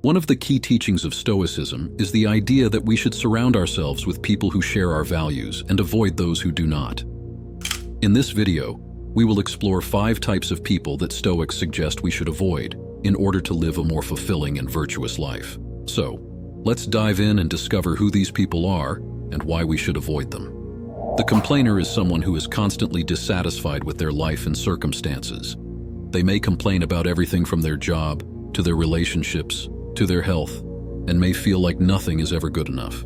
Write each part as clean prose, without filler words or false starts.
One of the key teachings of Stoicism is the idea that we should surround ourselves with people who share our values and avoid those who do not. In this video, we will explore 5 types of people that Stoics suggest we should avoid in order to live a more fulfilling and virtuous life. So, let's dive in and discover who these people are and why we should avoid them. The complainer is someone who is constantly dissatisfied with their life and circumstances. They may complain about everything from their job, to their relationships, to their health, and may feel like nothing is ever good enough.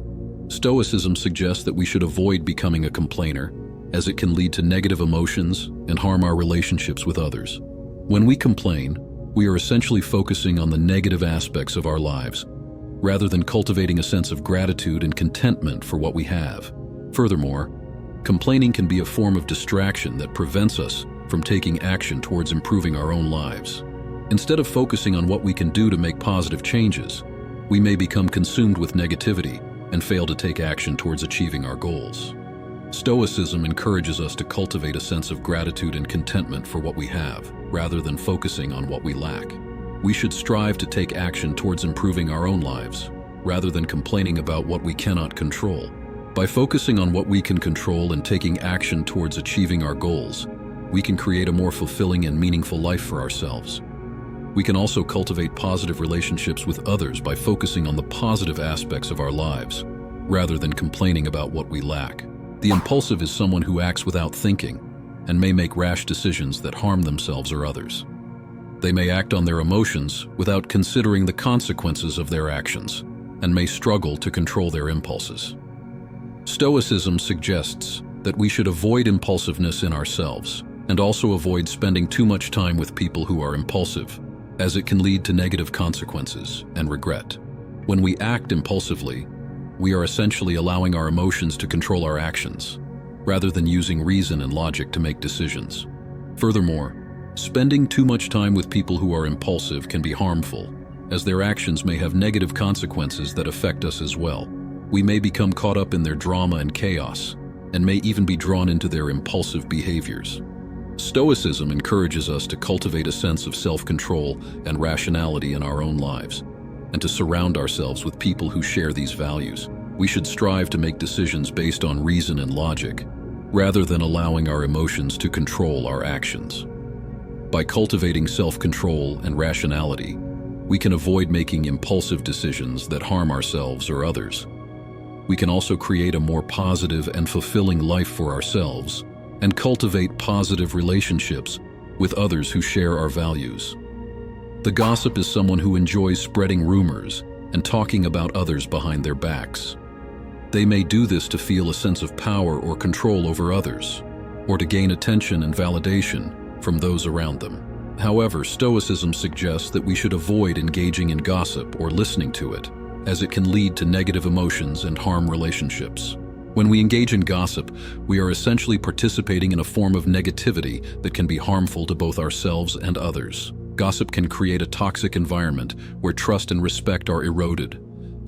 Stoicism suggests that we should avoid becoming a complainer, as it can lead to negative emotions and harm our relationships with others. When we complain, we are essentially focusing on the negative aspects of our lives, rather than cultivating a sense of gratitude and contentment for what we have. Furthermore, complaining can be a form of distraction that prevents us from taking action towards improving our own lives. Instead of focusing on what we can do to make positive changes, we may become consumed with negativity and fail to take action towards achieving our goals. Stoicism encourages us to cultivate a sense of gratitude and contentment for what we have, rather than focusing on what we lack. We should strive to take action towards improving our own lives, rather than complaining about what we cannot control. By focusing on what we can control and taking action towards achieving our goals, we can create a more fulfilling and meaningful life for ourselves. We can also cultivate positive relationships with others by focusing on the positive aspects of our lives, rather than complaining about what we lack. The impulsive is someone who acts without thinking and may make rash decisions that harm themselves or others. They may act on their emotions without considering the consequences of their actions and may struggle to control their impulses. Stoicism suggests that we should avoid impulsiveness in ourselves and also avoid spending too much time with people who are impulsive, as it can lead to negative consequences and regret. When we act impulsively, we are essentially allowing our emotions to control our actions, rather than using reason and logic to make decisions. Furthermore, spending too much time with people who are impulsive can be harmful, as their actions may have negative consequences that affect us as well. We may become caught up in their drama and chaos, and may even be drawn into their impulsive behaviors. Stoicism encourages us to cultivate a sense of self-control and rationality in our own lives, and to surround ourselves with people who share these values. We should strive to make decisions based on reason and logic, rather than allowing our emotions to control our actions. By cultivating self-control and rationality, we can avoid making impulsive decisions that harm ourselves or others. We can also create a more positive and fulfilling life for ourselves and cultivate positive relationships with others who share our values. The gossip is someone who enjoys spreading rumors and talking about others behind their backs. They may do this to feel a sense of power or control over others, or to gain attention and validation from those around them. However, Stoicism suggests that we should avoid engaging in gossip or listening to it, as it can lead to negative emotions and harm relationships. When we engage in gossip, we are essentially participating in a form of negativity that can be harmful to both ourselves and others. Gossip can create a toxic environment where trust and respect are eroded,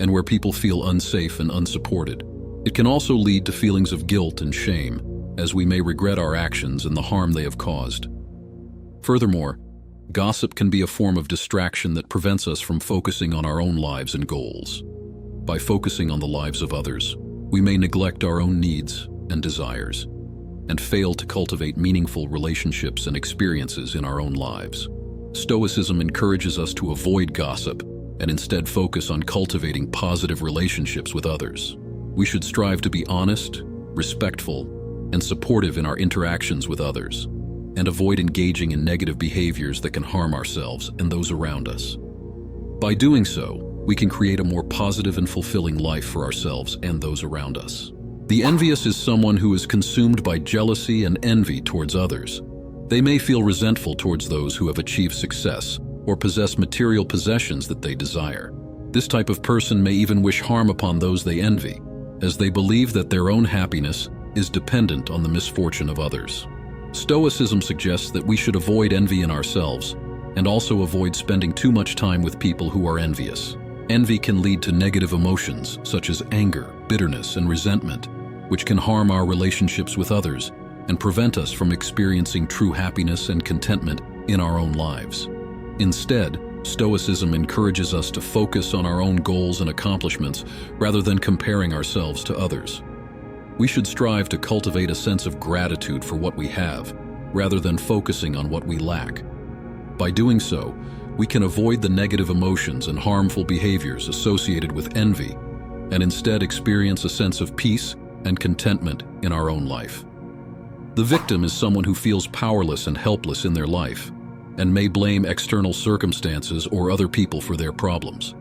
and where people feel unsafe and unsupported. It can also lead to feelings of guilt and shame, as we may regret our actions and the harm they have caused. Furthermore, gossip can be a form of distraction that prevents us from focusing on our own lives and goals. By focusing on the lives of others, we may neglect our own needs and desires, and fail to cultivate meaningful relationships and experiences in our own lives. Stoicism encourages us to avoid gossip and instead focus on cultivating positive relationships with others. We should strive to be honest, respectful, and supportive in our interactions with others, and avoid engaging in negative behaviors that can harm ourselves and those around us. By doing so, we can create a more positive and fulfilling life for ourselves and those around us. The envious is someone who is consumed by jealousy and envy towards others. They may feel resentful towards those who have achieved success or possess material possessions that they desire. This type of person may even wish harm upon those they envy, as they believe that their own happiness is dependent on the misfortune of others. Stoicism suggests that we should avoid envy in ourselves and also avoid spending too much time with people who are envious. Envy can lead to negative emotions such as anger, bitterness, and resentment, which can harm our relationships with others and prevent us from experiencing true happiness and contentment in our own lives. Instead, Stoicism encourages us to focus on our own goals and accomplishments rather than comparing ourselves to others. We should strive to cultivate a sense of gratitude for what we have, rather than focusing on what we lack. By doing so, we can avoid the negative emotions and harmful behaviors associated with envy, and instead experience a sense of peace and contentment in our own life. The victim is someone who feels powerless and helpless in their life, and may blame external circumstances or other people for their problems.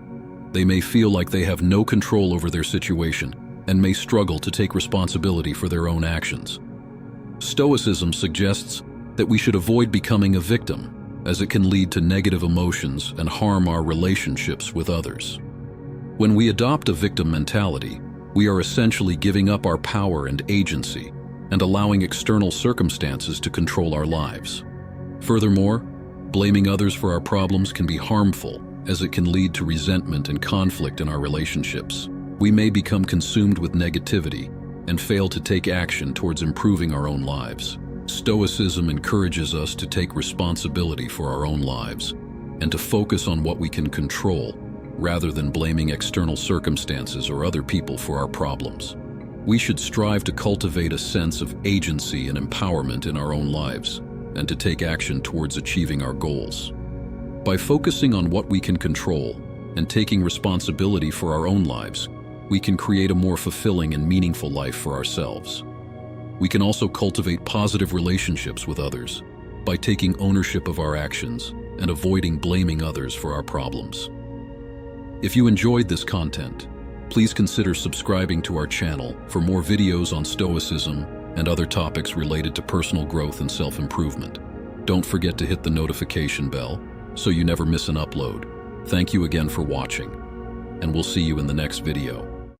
They may feel like they have no control over their situation and may struggle to take responsibility for their own actions. Stoicism suggests that we should avoid becoming a victim, as it can lead to negative emotions and harm our relationships with others. When we adopt a victim mentality, we are essentially giving up our power and agency and allowing external circumstances to control our lives. Furthermore, blaming others for our problems can be harmful, as it can lead to resentment and conflict in our relationships. We may become consumed with negativity and fail to take action towards improving our own lives. Stoicism encourages us to take responsibility for our own lives and to focus on what we can control, rather than blaming external circumstances or other people for our problems. We should strive to cultivate a sense of agency and empowerment in our own lives, and to take action towards achieving our goals. By focusing on what we can control and taking responsibility for our own lives, we can create a more fulfilling and meaningful life for ourselves. We can also cultivate positive relationships with others by taking ownership of our actions and avoiding blaming others for our problems. If you enjoyed this content, please consider subscribing to our channel for more videos on Stoicism and other topics related to personal growth and self-improvement. Don't forget to hit the notification bell so you never miss an upload. Thank you again for watching, and we'll see you in the next video.